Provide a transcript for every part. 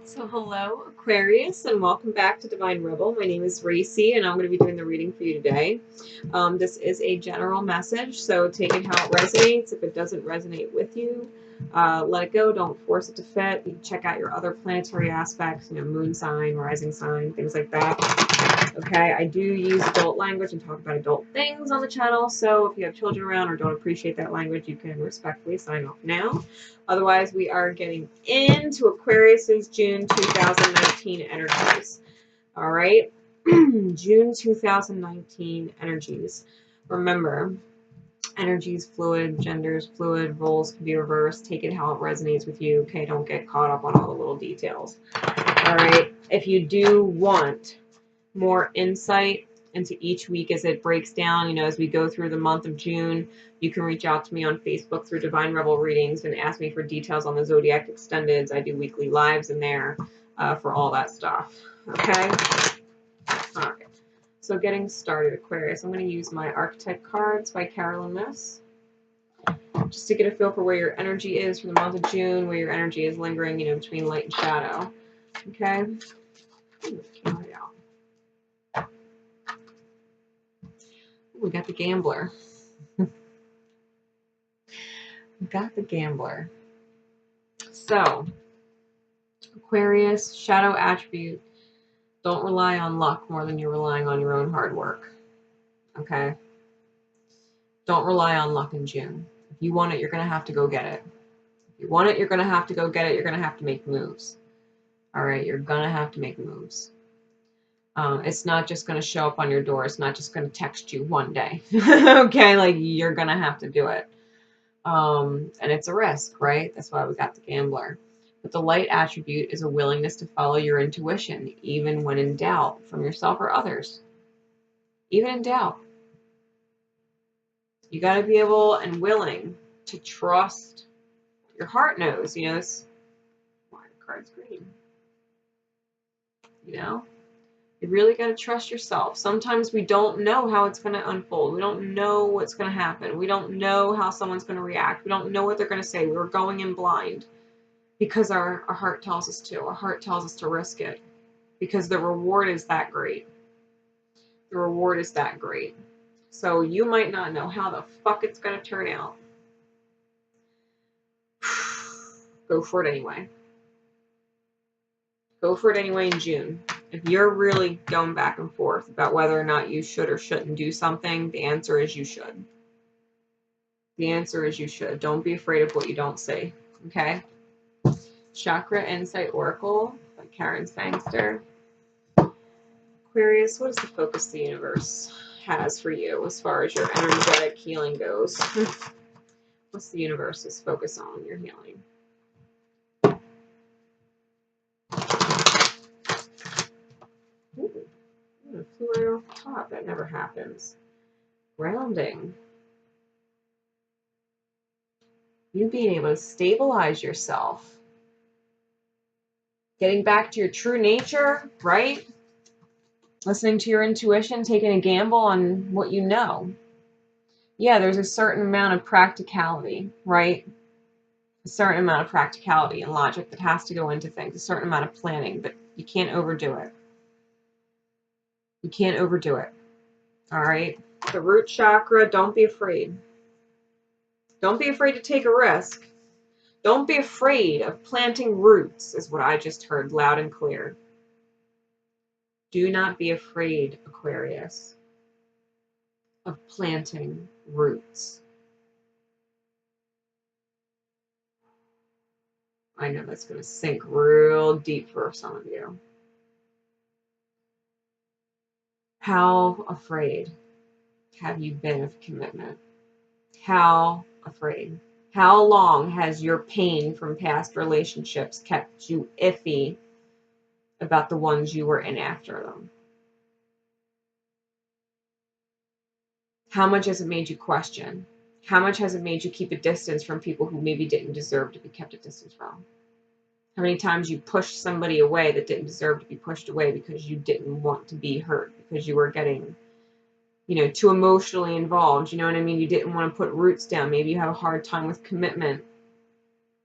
So hello, Aquarius, and welcome back to Divine Rebel. My name is Racey, and I'm going to be doing the reading for you today. This is a general message, so take it how it resonates. If it doesn't resonate with you, let it go. Don't force it to fit. You can check out your other planetary aspects, moon sign, rising sign, things like that. Okay, I do use adult language and talk about adult things on the channel, so if you have children around or don't appreciate that language, you can respectfully sign off now. Otherwise, we are getting into Aquarius's June 2019 energies. All right, June 2019 energies. Remember, energy is fluid, gender is fluid, roles can be reversed. Take it how it resonates with you. Okay, don't get caught up on all the little details. All right, if you do want more insight into each week as it breaks down, as we go through the month of June, you can reach out to me on Facebook through Divine Rebel Readings and ask me for details on the Zodiac Extendeds. I do weekly lives in there for all that stuff. Okay? All right. So getting started, Aquarius, I'm going to use my Archetype cards by Carolyn Miss, just to get a feel for where your energy is for the month of June, where your energy is lingering, between light and shadow. Okay? We got the Gambler. We got the Gambler. So, Aquarius, shadow attribute. Don't rely on luck more than you're relying on your own hard work. Okay? Don't rely on luck in June. If you want it, you're going to have to go get it. If you want it, you're going to have to go get it. You're going to have to make moves. All right? You're going to have to make moves. It's not just going to show up on your door. It's not just going to text you one day. Okay? Like, you're going to have to do it. And it's a risk, right? That's why we got the Gambler. But the light attribute is a willingness to follow your intuition, even when in doubt from yourself or others. Even in doubt. You got to be able and willing to trust your heart knows. This, why the card's green. You really got to trust yourself. Sometimes we don't know how it's going to unfold. We don't know what's going to happen. We don't know how someone's going to react. We don't know what they're going to say. We're going in blind because our heart tells us to. Our heart tells us to risk it because the reward is that great. The reward is that great. So you might not know how the fuck it's going to turn out. Go for it anyway. Go for it anyway in June. If you're really going back and forth about whether or not you should or shouldn't do something, the answer is you should. The answer is you should. Don't be afraid of what you don't see. Okay? Chakra Insight Oracle by Karen Sangster. Aquarius, what is the focus the universe has for you as far as your energetic healing goes? What's the universe's focus on your healing? Ooh, flew right off the top. That never happens. Grounding. You being able to stabilize yourself. Getting back to your true nature, right? Listening to your intuition, taking a gamble on what you know. Yeah, there's a certain amount of practicality, right? A certain amount of practicality and logic that has to go into things. A certain amount of planning, but you can't overdo it. You can't overdo it. All right? The root chakra, don't be afraid. Don't be afraid to take a risk. Don't be afraid of planting roots, is what I just heard loud and clear. Do not be afraid, Aquarius, of planting roots. I know that's going to sink real deep for some of you. How afraid have you been of commitment? How afraid? How long has your pain from past relationships kept you iffy about the ones you were in after them? How much has it made you question? How much has it made you keep a distance from people who maybe didn't deserve to be kept a distance from? How many times you pushed somebody away that didn't deserve to be pushed away because you didn't want to be hurt, because you were getting, too emotionally involved. You know what I mean? You didn't want to put roots down. Maybe you have a hard time with commitment,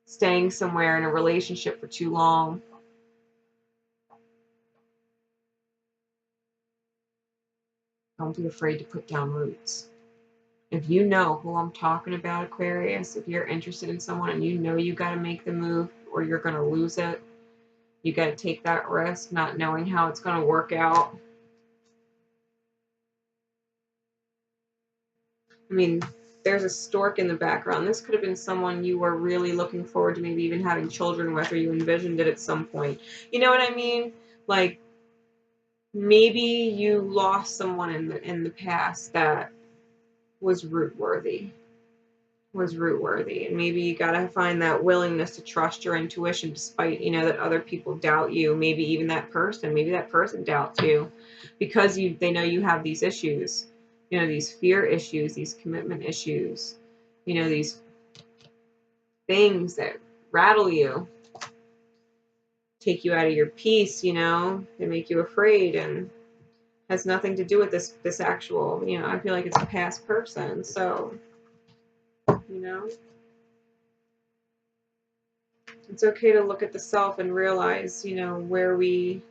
staying somewhere in a relationship for too long. Don't be afraid to put down roots. If you know who I'm talking about, Aquarius, if you're interested in someone and you know you got to make the move or you're going to lose it, you got to take that risk, not knowing how it's going to work out. I mean, there's a stork in the background. This could have been someone you were really looking forward to maybe even having children with, or you envisioned it at some point. You know what I mean? Like, maybe you lost someone in the past that was root worthy. And maybe you got to find that willingness to trust your intuition despite, you know, that other people doubt you. Maybe even that person doubts you because they know you have these issues, you know, these fear issues, these commitment issues, you know, these things that rattle you, take you out of your peace, you know, they make you afraid, and has nothing to do with this actual, you know, I feel like it's a past person. So, you know, it's okay to look at the self and realize, you know, where we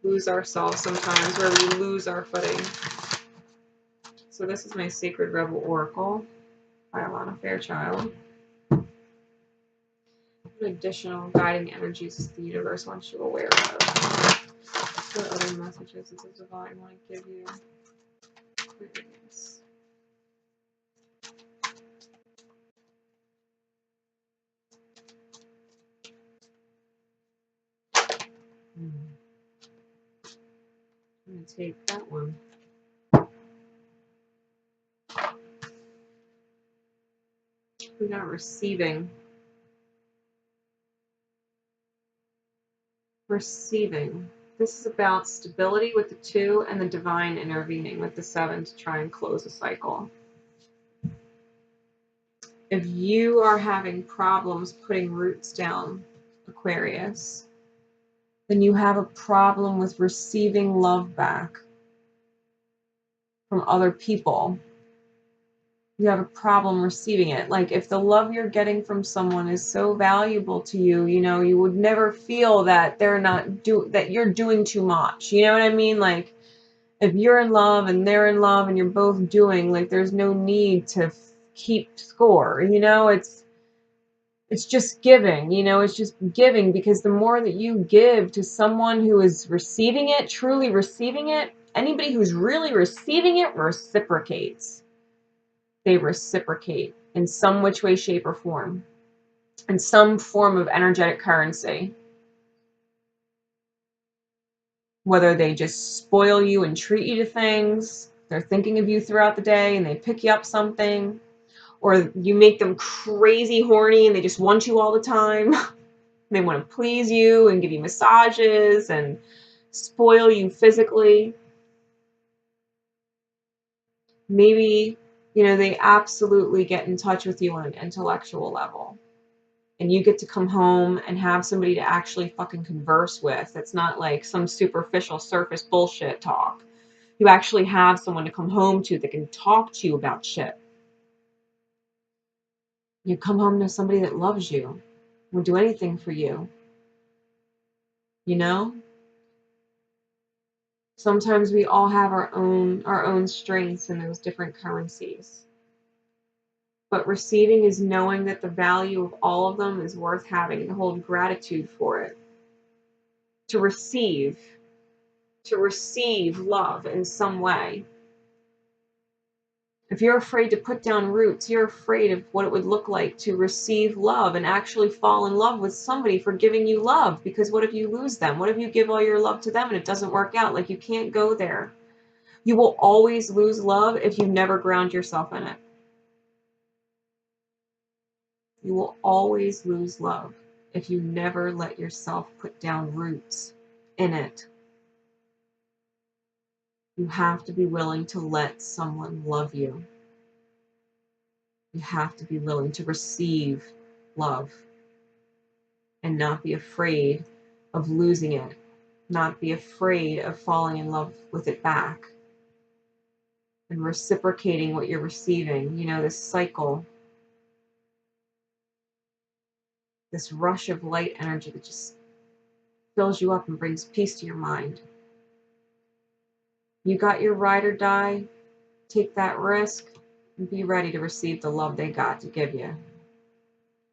lose ourselves sometimes, where we lose our footing. So this is my Sacred Rebel Oracle by Alana Fairchild. What additional guiding energies the universe wants you aware of? What other messages does the divine want to give you? Aquarius. I'm going to take that one. We got receiving. Receiving. This is about stability with the 2 and the divine intervening with the 7 to try and close a cycle. If you are having problems putting roots down, Aquarius, then you have a problem with receiving love back from other people. You have a problem receiving it. Like, if the love you're getting from someone is so valuable to you, you know, you would never feel that that you're doing too much. You know what I mean? Like, if you're in love and they're in love and you're both doing, like, there's no need to keep score. You know, it's just giving, you know, it's just giving, because the more that you give to someone who is receiving it, truly receiving it, anybody who's really receiving it reciprocates. They reciprocate in some which way, shape, or form, in some form of energetic currency. Whether they just spoil you and treat you to things, they're thinking of you throughout the day and they pick you up something, or you make them crazy horny and they just want you all the time. They want to please you and give you massages and spoil you physically. Maybe, you know, they absolutely get in touch with you on an intellectual level. And you get to come home and have somebody to actually fucking converse with. It's not like some superficial surface bullshit talk. You actually have someone to come home to that can talk to you about shit. You come home to somebody that loves you, will do anything for you. You know? Sometimes we all have our own strengths in those different currencies. But receiving is knowing that the value of all of them is worth having, to hold gratitude for it. To receive love in some way. If you're afraid to put down roots, you're afraid of what it would look like to receive love and actually fall in love with somebody for giving you love. Because what if you lose them? What if you give all your love to them and it doesn't work out? Like, you can't go there. You will always lose love if you never ground yourself in it. You will always lose love if you never let yourself put down roots in it. You have to be willing to let someone love you. You have to be willing to receive love and not be afraid of losing it, not be afraid of falling in love with it back and reciprocating what you're receiving. You know, this cycle, this rush of light energy that just fills you up and brings peace to your mind. You got your ride or die. Take that risk and be ready to receive the love they got to give you.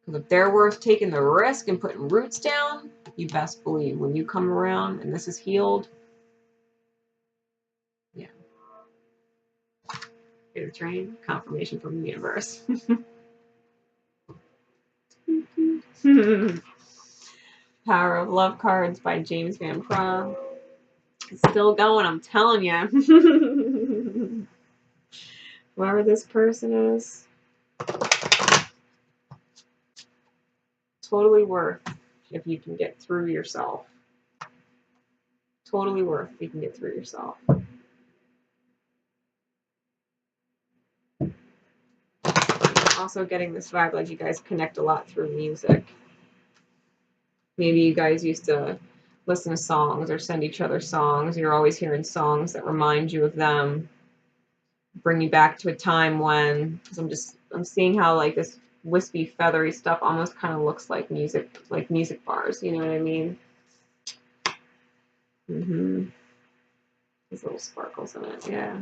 Because if they're worth taking the risk and putting roots down, you best believe when you come around and this is healed, yeah. Get a train, confirmation from the universe. Power of Love cards by James Van Praagh. It's still going, I'm telling you. Whoever this person is, totally worth if you can get through yourself. Totally worth if you can get through yourself. Also getting this vibe like you guys connect a lot through music. Maybe you guys used to listen to songs or send each other songs. You're always hearing songs that remind you of them, bring you back to a time when, because I'm seeing how like this wispy, feathery stuff almost kind of looks like music bars. You know what I mean? There's little sparkles in it, yeah.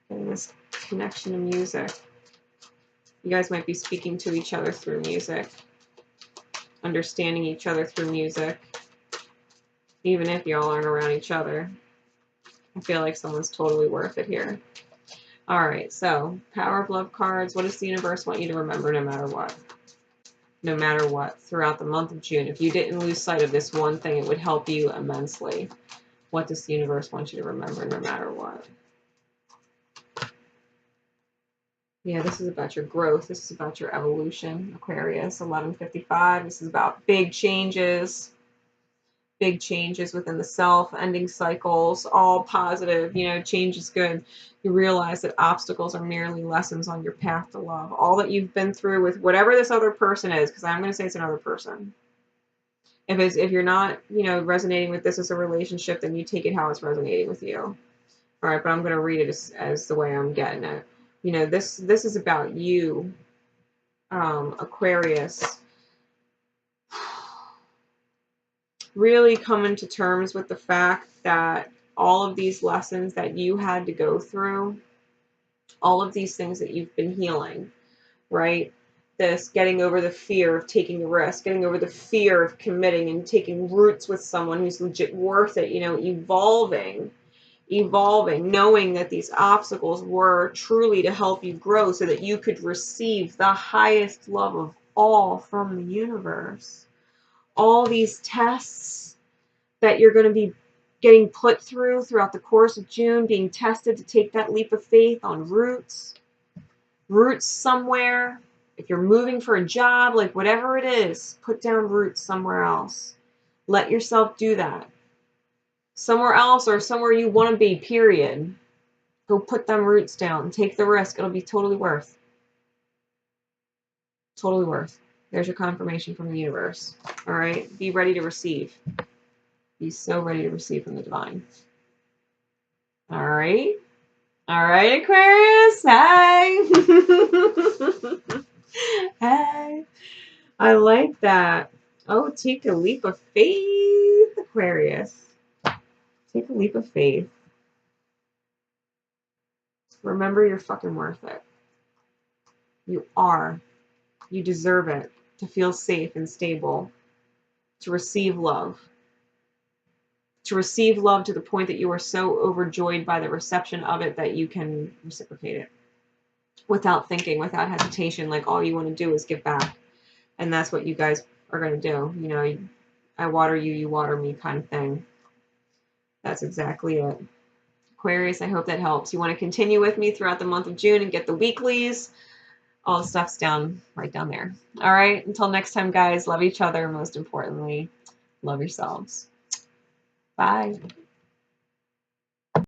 Getting this connection to music. You guys might be speaking to each other through music, understanding each other through music, even if y'all aren't around each other. I feel like someone's totally worth it here. All right, so Power of Love cards. What does the universe want you to remember no matter what? No matter what, throughout the month of June. If you didn't lose sight of this one thing, it would help you immensely. What does the universe want you to remember no matter what? Yeah, this is about your growth. This is about your evolution, Aquarius, 1155. This is about big changes within the self, ending cycles, all positive. You know, change is good. You realize that obstacles are merely lessons on your path to love. All that you've been through with whatever this other person is, because I'm going to say it's another person. If you're not, you know, resonating with this as a relationship, then you take it how it's resonating with you. All right, but I'm going to read it as the way I'm getting it. You know, this is about you, Aquarius, really coming to terms with the fact that all of these lessons that you had to go through, all of these things that you've been healing, right? This getting over the fear of taking the risk, getting over the fear of committing and taking roots with someone who's legit worth it, you know, evolving, knowing that these obstacles were truly to help you grow so that you could receive the highest love of all from the universe. All these tests that you're going to be getting put throughout the course of June, being tested to take that leap of faith on roots somewhere. If you're moving for a job, like whatever it is, put down roots somewhere else. Let yourself do that. Somewhere else or somewhere you want to be, period. Go put them roots down. Take the risk. It'll be totally worth. Totally worth. There's your confirmation from the universe. All right? Be ready to receive. Be so ready to receive from the divine. All right? All right, Aquarius. Hi. Hi. I like that. Oh, take a leap of faith, Aquarius. Take a leap of faith. Remember, you're fucking worth it. You are. You deserve it. To feel safe and stable. To receive love. To receive love to the point that you are so overjoyed by the reception of it that you can reciprocate it. Without thinking, without hesitation, like all you want to do is give back. And that's what you guys are going to do. You know, I water you, you water me kind of thing. That's exactly it. Aquarius, I hope that helps. You want to continue with me throughout the month of June and get the weeklies. All the stuff's right down there. All right. Until next time, guys, love each other. Most importantly, love yourselves. Bye.